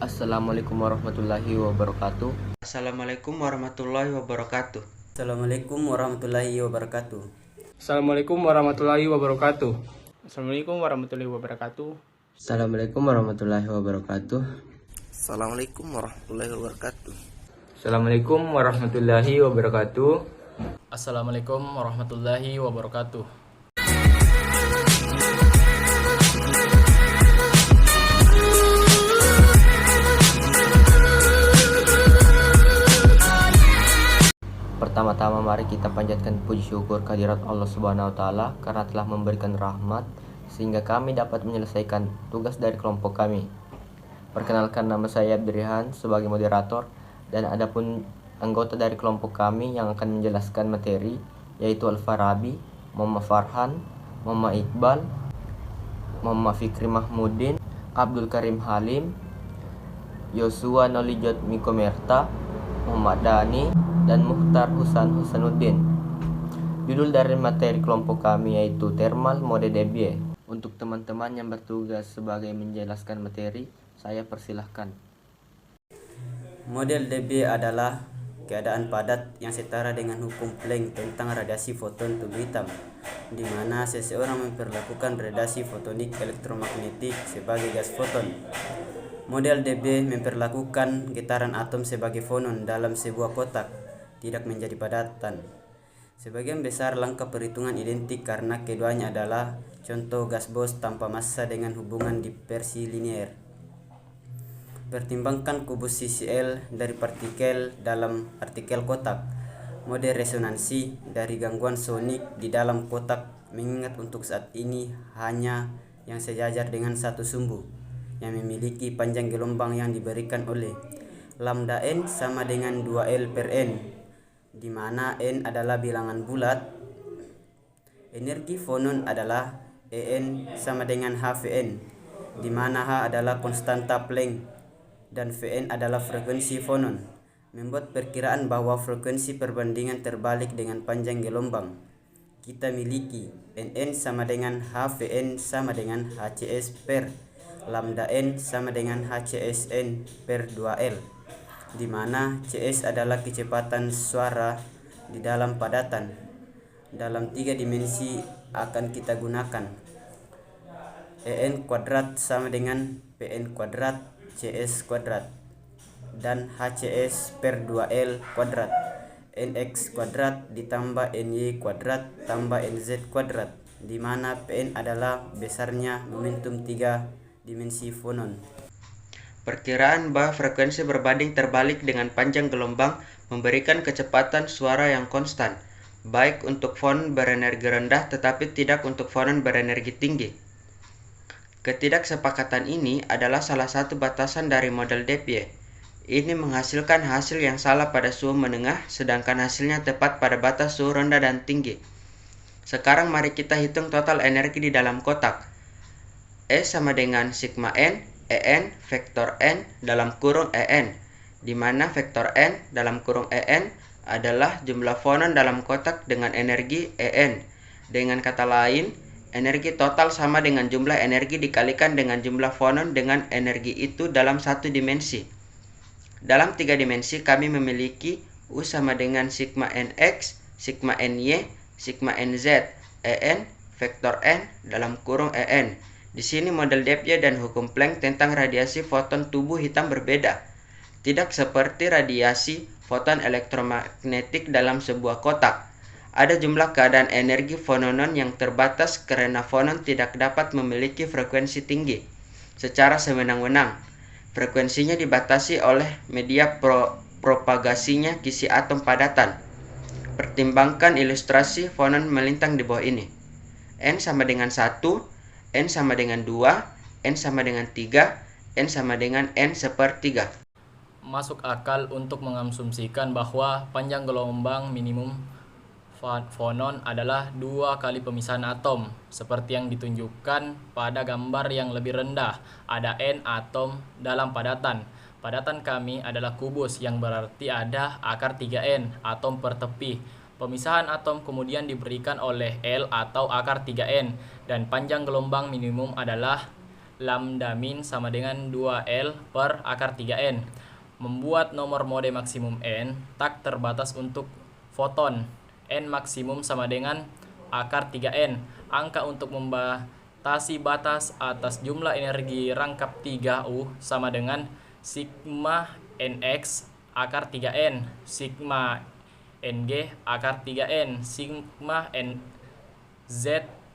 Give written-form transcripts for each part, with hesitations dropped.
Assalamualaikum warahmatullahi wabarakatuh. Assalamualaikum warahmatullahi wabarakatuh. Assalamualaikum warahmatullahi wabarakatuh. Assalamualaikum warahmatullahi wabarakatuh. Assalamualaikum warahmatullahi wabarakatuh. Assalamualaikum warahmatullahi wabarakatuh. Assalamualaikum warahmatullahi wabarakatuh. Assalamualaikum warahmatullahi wabarakatuh. Assalamualaikum warahmatullahi wabarakatuh. Pertama-tama mari kita panjatkan puji syukur kehadirat Allah Subhanahu wa taala karena telah memberikan rahmat sehingga kami dapat menyelesaikan tugas dari kelompok kami. Perkenalkan, nama saya Abdurrihan sebagai moderator dan adapun anggota dari kelompok kami yang akan menjelaskan materi yaitu Al-Farabi, Muhammad Farhan, Muhammad Iqbal, Muhammad Fikri Mahmudin, Abdul Karim Halim, Yosua Nolijot Mikomerta, Muhammad Dani, dan Mukhtar Husanuddin. Judul dari materi kelompok kami yaitu Thermal Mode Debye. Untuk teman-teman yang bertugas sebagai menjelaskan materi, saya persilahkan. Model Debye adalah keadaan padat yang setara dengan hukum Planck tentang radiasi foton tubuh hitam, di mana seseorang memperlakukan radiasi fotonik elektromagnetik sebagai gas foton. Model Debye memperlakukan getaran atom sebagai fonon dalam sebuah kotak, tidak menjadi padatan. Sebagian besar langkah perhitungan identik karena keduanya adalah contoh gas Bose tanpa massa dengan hubungan dispersi linear. Pertimbangkan komposisi L dari partikel dalam partikel kotak. Mode resonansi dari gangguan sonik di dalam kotak, mengingat untuk saat ini hanya yang sejajar dengan satu sumbu yang memiliki panjang gelombang yang diberikan oleh lambda n sama dengan 2L per n, di mana n adalah bilangan bulat. Energi fonon adalah En sama dengan HVN, di mana H adalah konstanta Planck dan Vn adalah frekuensi fonon. Membuat perkiraan bahwa frekuensi perbandingan terbalik dengan panjang gelombang, kita miliki Nn sama dengan Hvn sama dengan Hcs per lambda n sama dengan HCSN per 2L, di mana Cs adalah kecepatan suara di dalam padatan. Dalam 3 dimensi akan kita gunakan En kuadrat sama dengan Pn kuadrat Cs kuadrat dan Hcs per 2L kuadrat, Nx kuadrat ditambah Ny kuadrat tambah Nz kuadrat, di mana Pn adalah besarnya momentum 3 dimensi fonon. Perkiraan bahwa frekuensi berbanding terbalik dengan panjang gelombang memberikan kecepatan suara yang konstan, baik untuk fonon berenergi rendah tetapi tidak untuk fonon berenergi tinggi. Ketidaksepakatan ini adalah salah satu batasan dari model Debye. Ini menghasilkan hasil yang salah pada suhu menengah, sedangkan hasilnya tepat pada batas suhu rendah dan tinggi. Sekarang mari kita hitung total energi di dalam kotak. E sama dengan sigma n, En, vektor n dalam kurung En, di mana vektor n dalam kurung En adalah jumlah fonon dalam kotak dengan energi En. Dengan kata lain, energi total sama dengan jumlah energi dikalikan dengan jumlah fonon dengan energi itu dalam satu dimensi. Dalam 3 dimensi kami memiliki U sama dengan sigma nx, sigma ny, sigma nz, En, vektor n dalam kurung En. Di sini model Debye dan hukum Planck tentang radiasi foton tubuh hitam berbeda. Tidak seperti radiasi foton elektromagnetik dalam sebuah kotak. Ada jumlah keadaan energi fononon yang terbatas karena fonon tidak dapat memiliki frekuensi tinggi secara sewenang-wenang. Frekuensinya dibatasi oleh media propagasinya kisi atom padatan. Pertimbangkan ilustrasi fonon melintang di bawah ini. N sama dengan 1, N sama dengan 2, N sama dengan 3, N sama dengan N sepertiga. Masuk akal untuk mengasumsikan bahwa panjang gelombang minimum fonon adalah 2 kali pemisahan atom, seperti yang ditunjukkan pada gambar yang lebih rendah. Ada N atom dalam padatan. Padatan kami adalah kubus, yang berarti ada akar 3N atom per tepi. Pemisahan atom kemudian diberikan oleh L atau akar 3N, dan panjang gelombang minimum adalah lambda min sama dengan 2L per akar 3N. Membuat nomor mode maksimum N tak terbatas untuk foton. N maksimum sama dengan akar 3N. Angka untuk membatasi batas atas jumlah energi rangkap 3U sama dengan sigma Nx akar 3N, sigma Ng akar 3N, sigma Nz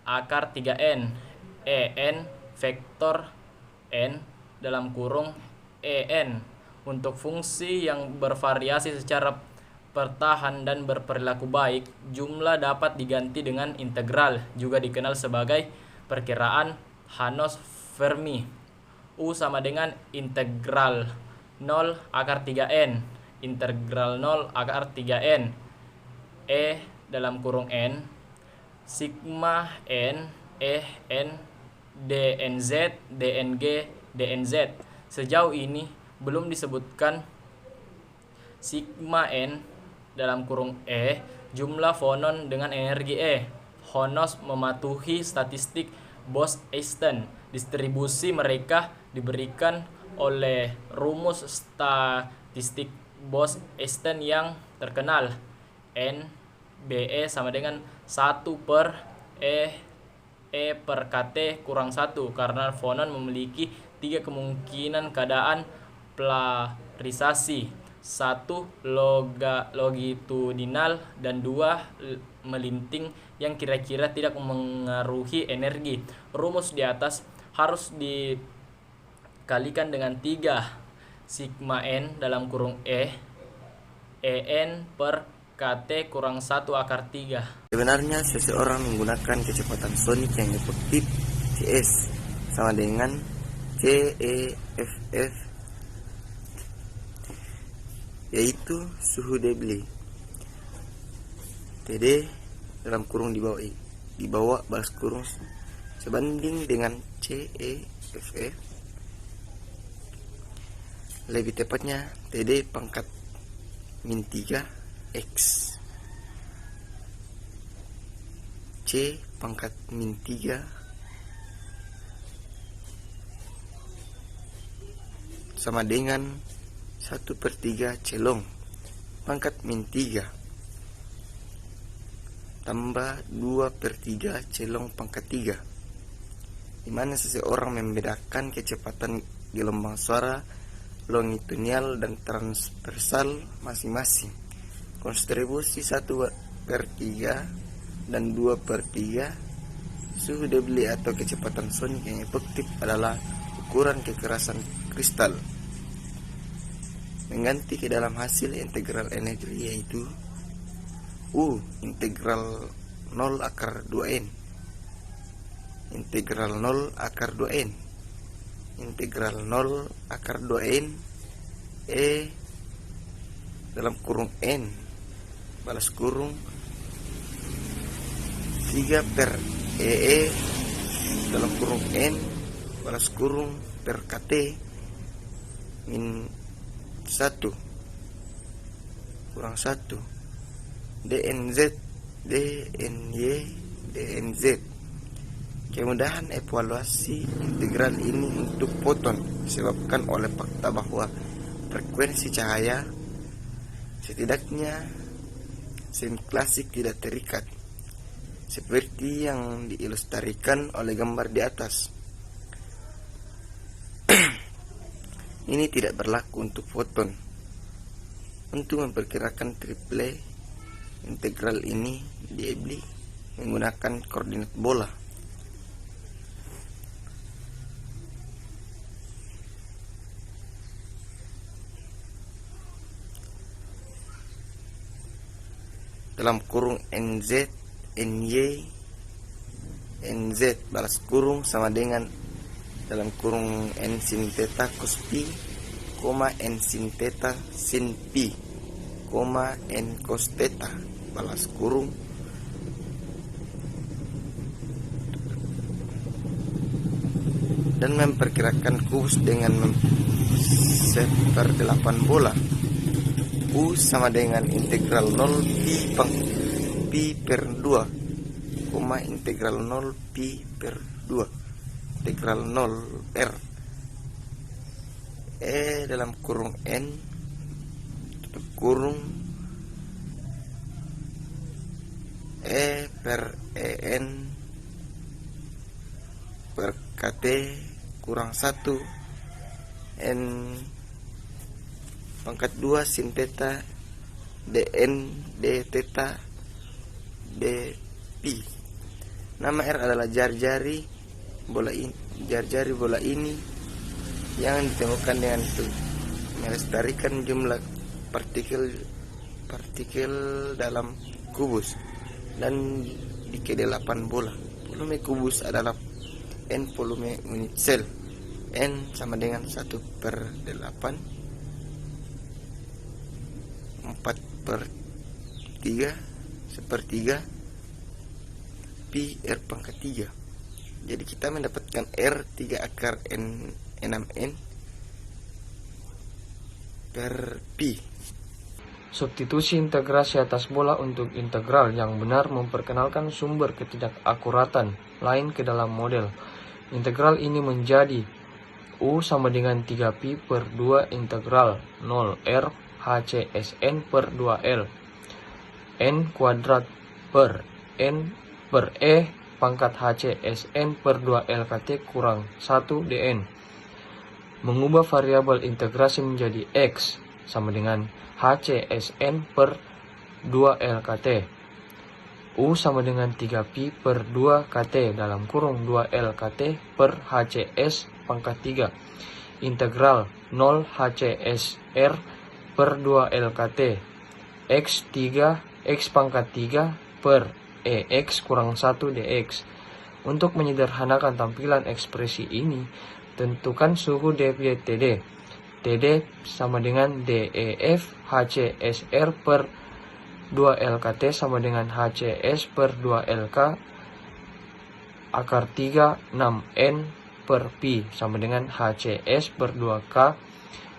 akar 3N, En vektor N dalam kurung En untuk fungsi yang bervariasi secara pertahan dan berperilaku baik. Jumlah dapat diganti dengan integral, juga dikenal sebagai perkiraan Hanos-Fermi. U sama dengan integral 0 akar 3N, integral 0 akar 3N, E dalam kurung N, sigma N, N, dnz, dng, dnz. Sejauh ini belum disebutkan sigma N dalam kurung E, jumlah fonon dengan energi E. Honos mematuhi statistik Bose-Einstein. Distribusi mereka diberikan oleh rumus statistik Bose-Einstein yang terkenal. NBE sama dengan 1 per E per KT kurang 1, karena fonon memiliki 3 kemungkinan keadaan polarisasi, 1 longitudinal dan 2 melinting yang kira-kira tidak mengaruhi energi. Rumus di atas harus dikalikan dengan 3 sigma N dalam kurung En per KT kurang 1 akar 3. Sebenarnya seseorang menggunakan kecepatan sonik yang efektif Cs sama dengan CEFF, yaitu suhu Debye TD dalam kurung di bawah balas kurung sebanding dengan CEFF, lebih tepatnya TD pangkat min 3 X C pangkat min 3 sama dengan 1/3 celong pangkat min 3 tambah 2/3 celong pangkat 3, di mana seseorang membedakan kecepatan gelombang suara longitudinal dan transversal masing-masing. Kontribusi 1/3 dan 2/3 suhu Debye atau kecepatan sonik yang efektif adalah ukuran kekerasan kristal. Mengganti ke dalam hasil integral energi, yaitu U integral 0 akar 2N, integral 0 akar 2N, integral 0 akar 2N, E dalam kurung N balas kurung 3 per EE dalam kurung N balas kurung per KT min 1 kurang 1 DNZ DNY DNZ. Kemudahan evaluasi integral ini untuk foton disebabkan oleh fakta bahwa frekuensi cahaya setidaknya semi klasik tidak terikat, seperti yang diilustrasikan oleh gambar di atas. Ini tidak berlaku untuk foton. Untuk memperkirakan triple integral ini, Debye menggunakan koordinat bola. Dalam kurung NZ, NY, NZ balas kurung sama dengan dalam kurung N sin theta cos pi, N sin theta sin pi, N cos theta balas kurung dan memperkirakan kubus dengan seperdelapan bola. U sama dengan integral 0 pi per 2, integral 0 pi per 2 integral 0 R E dalam kurung N tutup kurung E per EN per KT kurang 1 N pangkat 2 sin theta DN D theta D pi. Nama R adalah jari-jari bola ini yang ditemukan dengan itu melestarikan jumlah partikel dalam kubus dan di kedelapan bola. Volume kubus adalah N volume unit sel. N sama dengan 1/8 4/3 1/3 pi R pangkat 3. Jadi kita mendapatkan R 3 akar N 6N per pi. Substitusi integrasi atas bola untuk integral yang benar memperkenalkan sumber ketidakakuratan lain ke dalam model. Integral ini menjadi U sama dengan 3pi per 2 integral 0R HCSN per 2L N kuadrat per N per E pangkat HCSN per 2LKT kurang 1 DN. Mengubah variabel integrasi menjadi X sama dengan HCSN per 2LKT. U sama dengan 3pi per 2KT dalam kurung 2LKT per HCS pangkat 3. Integral 0 HCSR per 2LKT X pangkat 3 per EX kurang 1 DX. Untuk menyederhanakan tampilan ekspresi ini, tentukan suhu dPy TD. TD sama dengan DEF HCSR per 2LKT sama dengan HCS per 2LK akar 3 6N per pi sama dengan HCS per 2K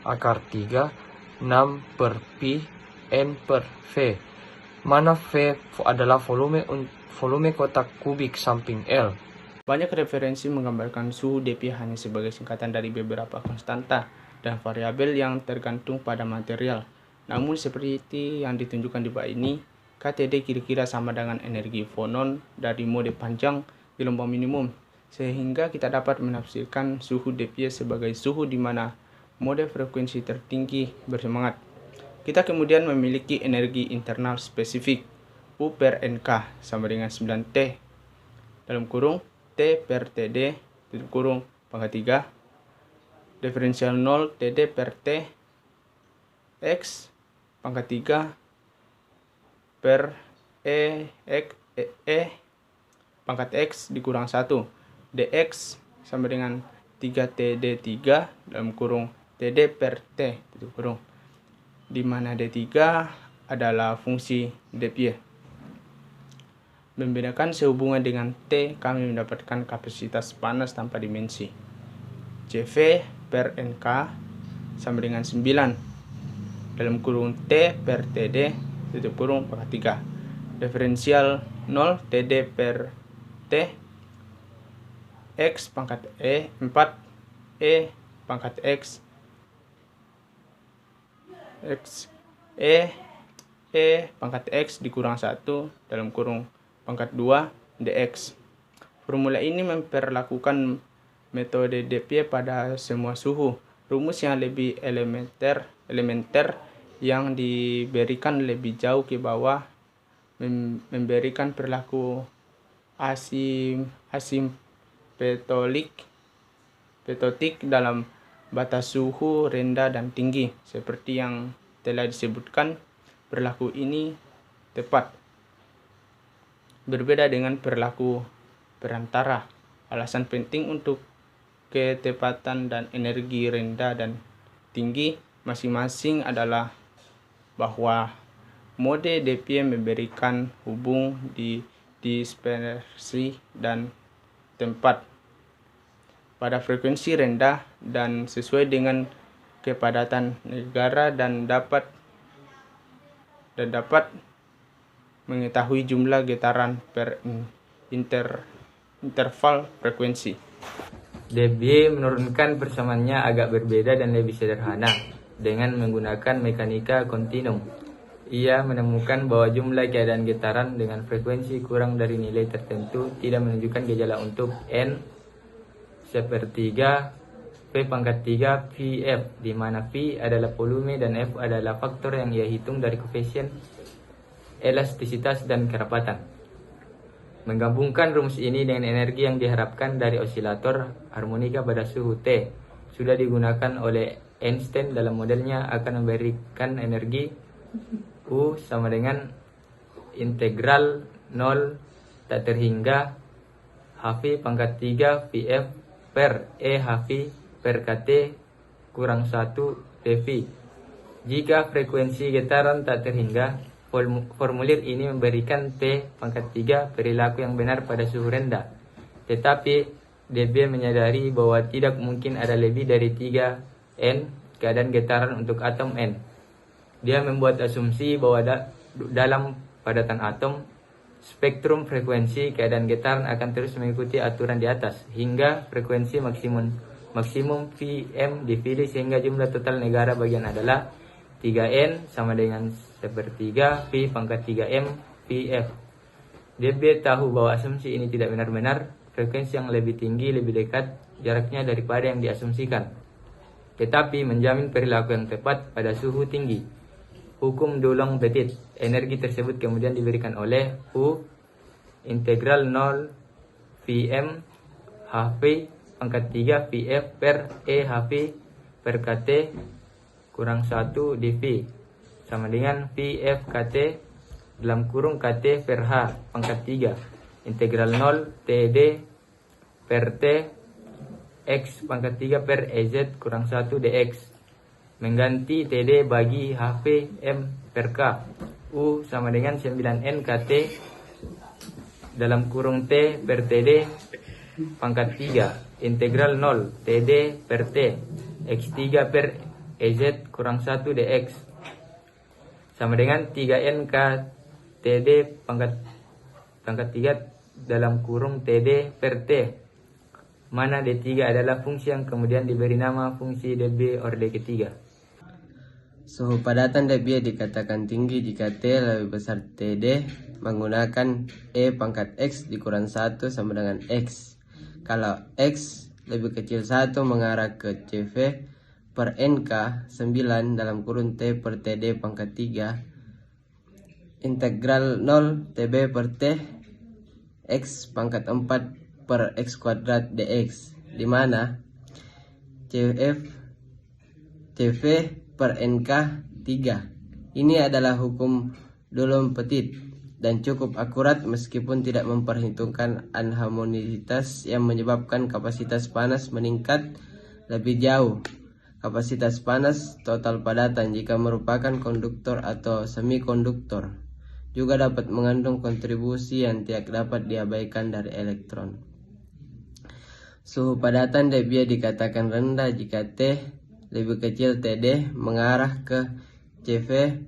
akar 3 6 per pi N per V, mana V adalah volume kotak kubik samping L. Banyak referensi menggambarkan suhu dPy hanya sebagai singkatan dari beberapa konstanta dan variabel yang tergantung pada material. Namun seperti yang ditunjukkan di bawah ini, KTD kira-kira sama dengan energi fonon dari mode panjang gelombang minimum, sehingga kita dapat menafsirkan suhu dPy sebagai suhu di mana mode frekuensi tertinggi bersemangat. Kita kemudian memiliki energi internal spesifik U per NK sama dengan 9T dalam kurung T per TD tutup kurung pangkat 3 diferensial 0 TD per T X pangkat 3 per E pangkat X dikurang 1 DX sama dengan 3TD3 dalam kurung TD per T tutup kurung, di mana D3 adalah fungsi dPy. Membedakan sehubungan dengan T, kami mendapatkan kapasitas panas tanpa dimensi. CV per NK sama dengan 9 dalam kurung T per TD tutup kurung pangkat 3 diferensial 0 TD per T X pangkat E 4 E pangkat X pangkat X dikurang 1 dalam kurung pangkat 2 dx. Formula ini memperlakukan metode dPy pada semua suhu. Rumus yang lebih elementer yang diberikan lebih jauh ke bawah memberikan perilaku asimptotik dalam batas suhu rendah dan tinggi. Seperti yang telah disebutkan, perilaku ini tepat. Berbeda dengan perilaku perantara. Alasan penting untuk ketepatan dan energi rendah dan tinggi masing-masing adalah bahwa mode dPy memberikan hubung di dispersi dan tempat pada frekuensi rendah dan sesuai dengan kepadatan negara dan dapat mengetahui jumlah getaran per interval frekuensi. Debye menurunkan persamaannya agak berbeda dan lebih sederhana dengan menggunakan mekanika kontinum. Ia menemukan bahwa jumlah keadaan getaran dengan frekuensi kurang dari nilai tertentu tidak menunjukkan gejala untuk N sepertiga P⁻3 Vf, di mana V adalah volume dan F adalah faktor yang ia hitung dari koefisien elastisitas dan kerapatan. Menggabungkan rumus ini dengan energi yang diharapkan dari osilator harmonika pada suhu T sudah digunakan oleh Einstein dalam modelnya akan memberikan energi U sama dengan integral 0 tak terhingga Hv⁻3 Vf per E Hv per Kt kurang 1 dV. Jika frekuensi getaran tak terhingga, formulir ini memberikan T⁻3 perilaku yang benar pada suhu rendah. Tetapi Debye menyadari bahwa tidak mungkin ada lebih dari 3N keadaan getaran untuk atom N. Dia membuat asumsi bahwa dalam padatan atom, spektrum frekuensi keadaan getaran akan terus mengikuti aturan di atas hingga frekuensi maksimum Vm dipilih sehingga jumlah total negara bagian adalah 3N sama dengan sepertiga V⁻3M Vf. Debye tahu bahwa asumsi ini tidak benar-benar. Frekuensi yang lebih tinggi lebih dekat jaraknya daripada yang diasumsikan, tetapi menjamin perilaku yang tepat pada suhu tinggi. Hukum Dulong-Petit. Energi tersebut kemudian diberikan oleh U integral 0 Vm Hv⁻3 Vf per E Hv per Kt kurang 1 dV sama dengan Vf Kt dalam kurung Kt per H⁻3 integral 0 Td per T X⁻3 per Ez kurang 1 dx mengganti Td bagi Hv/m per K. U sama dengan 9N Kt dalam kurung T per Td pangkat 3 integral 0 Td per T X3 per Ez kurang 1 dx sama dengan 3N K Td pangkat 3 dalam kurung Td per T, mana D3 adalah fungsi yang kemudian diberi nama fungsi Debye orde ketiga. Suhu padatan Debye dikatakan tinggi jika T lebih besar Td menggunakan E⁻X dikurang 1 sama dengan X. Kalau X lebih kecil 1 mengarah ke CV per NK 9 dalam kurun T per Td pangkat 3 integral 0 Tb per T X⁻4 per X kuadrat dx, di mana CV per NK 3. Ini adalah hukum Dulong-Petit dan cukup akurat meskipun tidak memperhitungkan anharmonisitas yang menyebabkan kapasitas panas meningkat lebih jauh. Kapasitas panas total padatan jika merupakan konduktor atau semikonduktor juga dapat mengandung kontribusi yang tidak dapat diabaikan dari elektron. Suhu padatan Debye dikatakan rendah jika T lebih kecil Td mengarah ke CV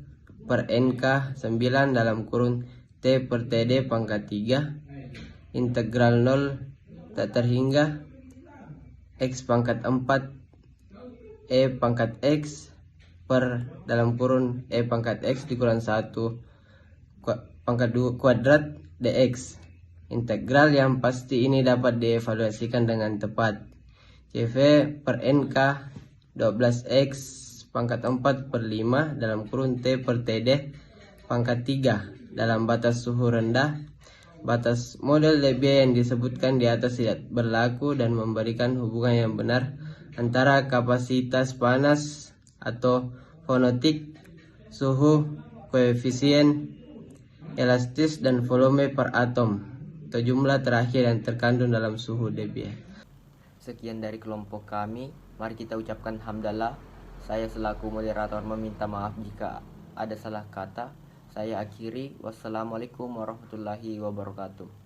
per NK 9 dalam kurun T per Td pangkat 3 integral 0 tak terhingga X⁻4 E⁻X per dalam kurun E⁻X dikurang 1 pangkat 2 kuadrat dx. Integral yang pasti ini dapat dievaluasikan dengan tepat. CV per NK 12X pangkat 4 per 5 dalam kurun T per Td pangkat 3 dalam batas suhu rendah. Batas model Debye yang disebutkan di atas tidak berlaku dan memberikan hubungan yang benar antara kapasitas panas atau fonotik, suhu, koefisien elastis dan volume per atom atau jumlah terakhir yang terkandung dalam suhu Debye. Sekian dari kelompok kami. Mari kita ucapkan hamdalah. Saya selaku moderator meminta maaf jika ada salah kata. Saya akhiri. Wassalamualaikum warahmatullahi wabarakatuh.